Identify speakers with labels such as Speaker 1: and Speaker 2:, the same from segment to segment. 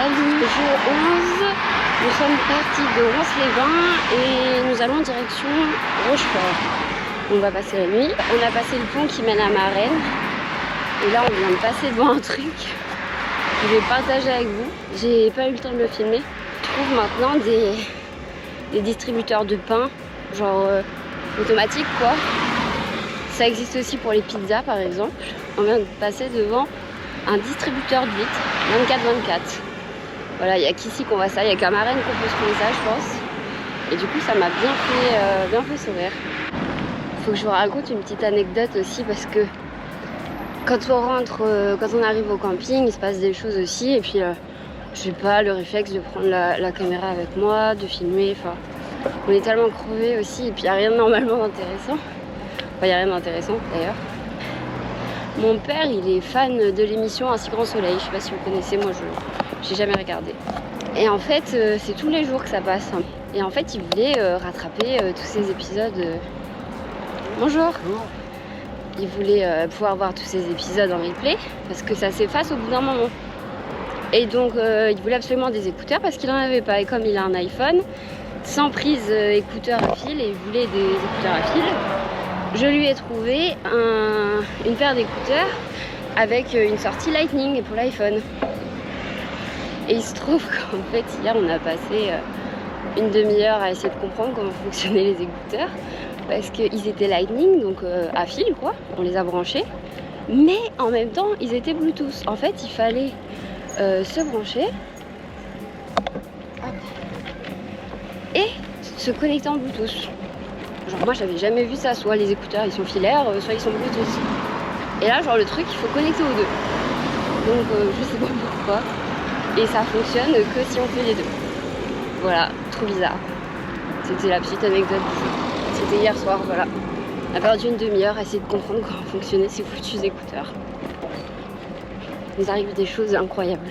Speaker 1: Salut, jour 11, nous sommes partis de Roncevaux-les-Bains et nous allons en direction Rochefort. On va passer la nuit. On a passé le pont qui mène à Marennes et là on vient de passer devant un truc que je vais partager avec vous. J'ai pas eu le temps de le filmer. Je trouve maintenant des distributeurs de pain, genre automatiques quoi. Ça existe aussi pour les pizzas par exemple. On vient de passer devant un distributeur d'huîtres 24/24. Voilà, il n'y a qu'ici qu'on voit ça, il n'y a qu'à Marennes qu'on peut se trouver ça je pense. Et du coup ça m'a bien fait sourire. Faut que je vous raconte une petite anecdote aussi parce que quand on arrive au camping, il se passe des choses aussi et puis j'ai pas le réflexe de prendre la caméra avec moi, de filmer, enfin on est tellement crevés aussi et puis il n'y a rien de normalement d'intéressant. Enfin il n'y a rien d'intéressant d'ailleurs. Mon père il est fan de l'émission Un si grand soleil, je sais pas si vous connaissez, moi j'ai jamais regardé. Et en fait c'est tous les jours que ça passe. Et en fait il voulait rattraper tous ces épisodes. Bonjour. Il voulait pouvoir voir tous ces épisodes en replay parce que ça s'efface au bout d'un moment. Et donc il voulait absolument des écouteurs parce qu'il en avait pas. Et comme il a un iPhone sans prise écouteurs à fil et il voulait des écouteurs à fil, je lui ai trouvé une paire d'écouteurs avec une sortie Lightning pour l'iPhone. Et il se trouve qu'en fait hier on a passé une demi-heure à essayer de comprendre comment fonctionnaient les écouteurs parce qu'ils étaient Lightning, donc à fil quoi, on les a branchés, mais en même temps ils étaient Bluetooth. En fait il fallait se brancher et se connecter en Bluetooth. Genre moi j'avais jamais vu ça, soit les écouteurs ils sont filaires, soit ils sont Bluetooth. Et là genre le truc il faut connecter aux deux. Donc je sais pas pourquoi. Et ça fonctionne que si on fait les deux. Voilà, trop bizarre. C'était la petite anecdote du jour. C'était hier soir, voilà. On a perdu une demi-heure à essayer de comprendre comment fonctionnaient ces foutus écouteurs. Il nous arrive des choses incroyables.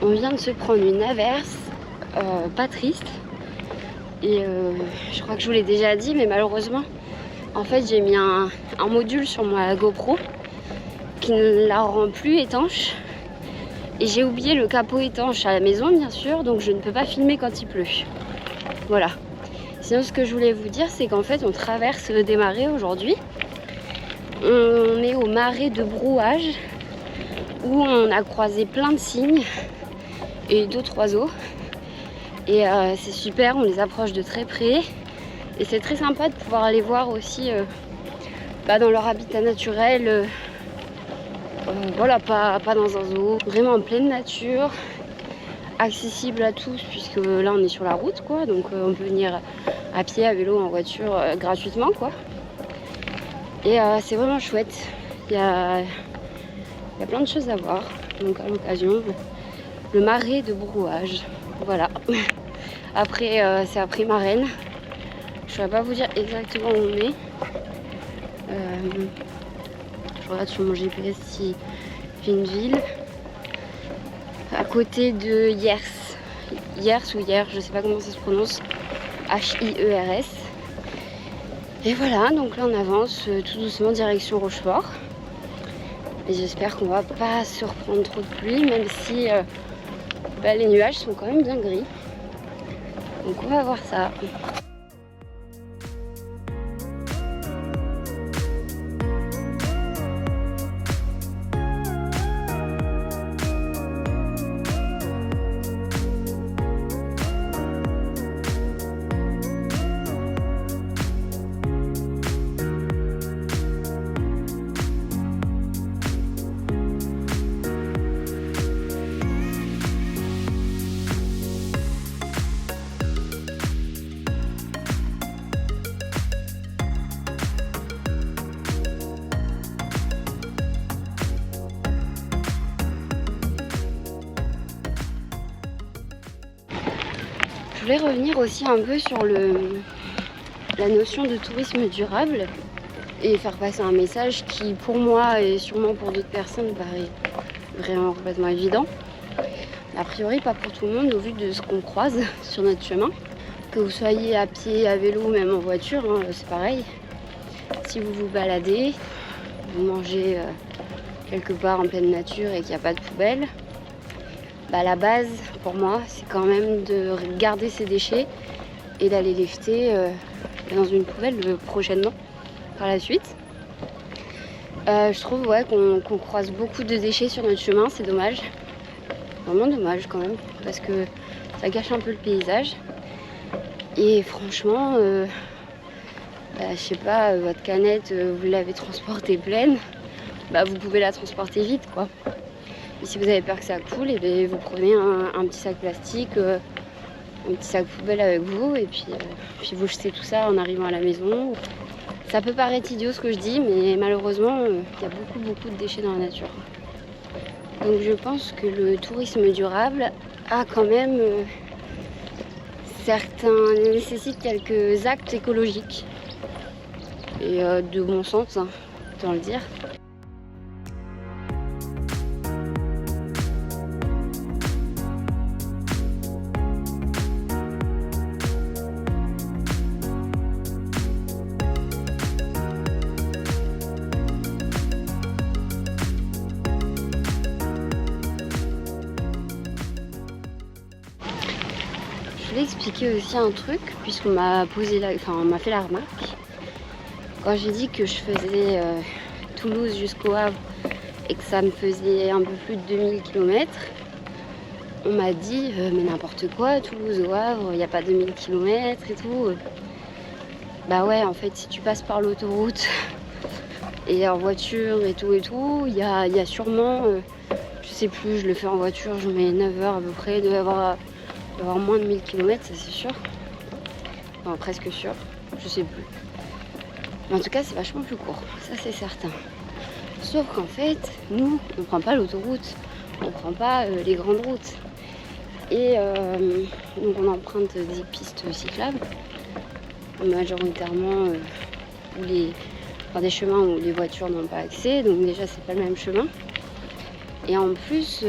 Speaker 1: On vient de se prendre une averse, pas triste. Et je crois que je vous l'ai déjà dit, mais malheureusement, en fait j'ai mis un module sur ma GoPro qui ne la rend plus étanche. Et j'ai oublié le capot étanche à la maison bien sûr, donc je ne peux pas filmer quand il pleut. Voilà. Sinon ce que je voulais vous dire, c'est qu'en fait on traverse des marais aujourd'hui. On est au marais de Brouage où on a croisé plein de cygnes et d'autres oiseaux. Et c'est super, on les approche de très près. Et c'est très sympa de pouvoir les voir aussi dans leur habitat naturel. Voilà, pas dans un zoo. Vraiment en pleine nature, accessible à tous puisque là on est sur la route quoi. Donc on peut venir à pied, à vélo, en voiture gratuitement quoi. Et c'est vraiment chouette. Il y a plein de choses à voir. Donc à l'occasion, le marais de Brouage. Voilà. Après, c'est après Marennes. Je ne saurais pas vous dire exactement où on est. Je regarde sur mon GPS si j'ai une ville. À côté de Hiers. Hiers ou Hier, je ne sais pas comment ça se prononce. H-I-E-R-S. Et voilà, donc là on avance tout doucement direction Rochefort. Et j'espère qu'on va pas se reprendre trop de pluie, même si les nuages sont quand même bien gris. Donc on va voir ça. voulais revenir aussi un peu sur la notion de tourisme durable et faire passer un message qui pour moi et sûrement pour d'autres personnes paraît vraiment complètement évident. A priori pas pour tout le monde au vu de ce qu'on croise sur notre chemin. Que vous soyez à pied, à vélo ou même en voiture, hein, c'est pareil. Si vous vous baladez, vous mangez quelque part en pleine nature et qu'il n'y a pas de poubelle, bah la base pour moi c'est quand même de garder ses déchets et d'aller les jeter dans une poubelle prochainement par la suite. Je trouve qu'on croise beaucoup de déchets sur notre chemin, c'est dommage. Vraiment dommage quand même parce que ça gâche un peu le paysage. Et franchement, je sais pas, votre canette, vous l'avez transportée pleine, bah vous pouvez la transporter vite quoi. Et si vous avez peur que ça coule, et bien vous prenez un petit sac plastique, un petit sac poubelle avec vous et puis vous jetez tout ça en arrivant à la maison. Ça peut paraître idiot ce que je dis, mais malheureusement, il y a beaucoup de déchets dans la nature. Donc je pense que le tourisme durable a quand même nécessite quelques actes écologiques et de bon sens, hein, autant le dire. Je voulais expliquer aussi un truc, puisqu'on m'a on m'a fait la remarque. Quand j'ai dit que je faisais Toulouse jusqu'au Havre et que ça me faisait un peu plus de 2000 km, on m'a dit mais n'importe quoi, Toulouse au Havre, il n'y a pas 2000 km et tout. Bah ouais, en fait, si tu passes par l'autoroute et en voiture et tout, il y a sûrement, je sais plus, je le fais en voiture, je mets 9 heures à peu près, de avoir moins de 1000 km, ça c'est sûr. Enfin, presque sûr, je sais plus. Mais en tout cas, c'est vachement plus court, ça c'est certain. Sauf qu'en fait, nous, on prend pas l'autoroute, on prend pas les grandes routes. Et donc on emprunte des pistes cyclables, majoritairement des chemins où les voitures n'ont pas accès, donc déjà c'est pas le même chemin. Et en plus,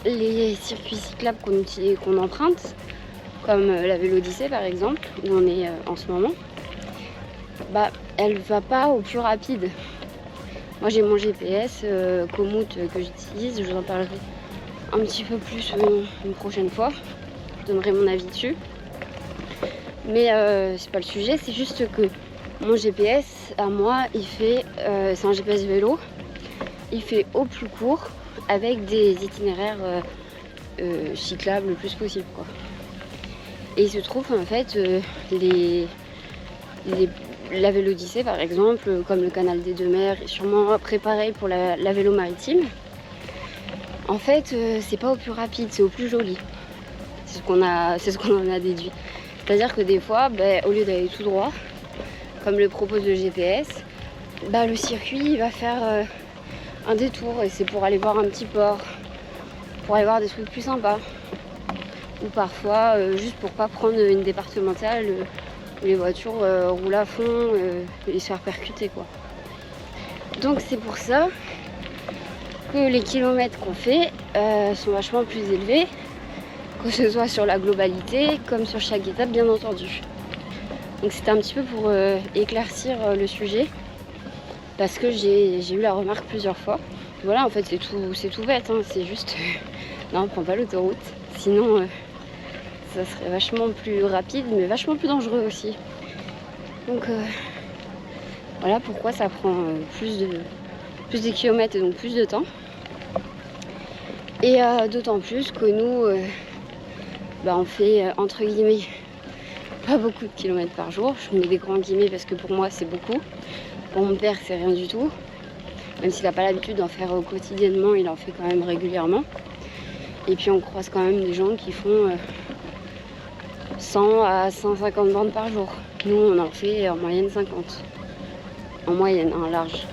Speaker 1: les circuits cyclables qu'on emprunte, comme la Vélodyssée par exemple, où on est en ce moment, bah elle va pas au plus rapide. Moi j'ai mon GPS Komoot que j'utilise, je vous en parlerai un petit peu plus une prochaine fois. Je donnerai mon avis dessus. Mais c'est pas le sujet, c'est juste que mon GPS à moi, c'est un GPS vélo, il fait au plus court avec des itinéraires cyclables le plus possible quoi. Et il se trouve en fait la Vélodyssée par exemple, comme le canal des deux mers, et sûrement après pareil pour la vélo maritime, en fait c'est pas au plus rapide, c'est au plus joli. C'est ce qu'on en a déduit. C'est-à-dire que des fois, au lieu d'aller tout droit, comme le propose le GPS, le circuit va faire un détour et c'est pour aller voir un petit port, pour aller voir des trucs plus sympas. Ou parfois juste pour pas prendre une départementale où les voitures roulent à fond et se faire percuter quoi. Donc c'est pour ça que les kilomètres qu'on fait sont vachement plus élevés, que ce soit sur la globalité comme sur chaque étape bien entendu. Donc c'était un petit peu pour éclaircir le sujet, parce que j'ai eu la remarque plusieurs fois. Voilà, en fait c'est tout bête, hein, c'est juste non, on prend pas l'autoroute, sinon ça serait vachement plus rapide mais vachement plus dangereux aussi. Donc voilà pourquoi ça prend plus de kilomètres et donc plus de temps. Et d'autant plus que nous on fait entre guillemets pas beaucoup de kilomètres par jour. Je mets des grands guillemets parce que pour moi c'est beaucoup. Pour mon père c'est rien du tout. Même s'il n'a pas l'habitude d'en faire quotidiennement, il en fait quand même régulièrement. Et puis on croise quand même des gens qui font 100 à 150 bornes par jour. Nous on en fait en moyenne 50. En moyenne, large.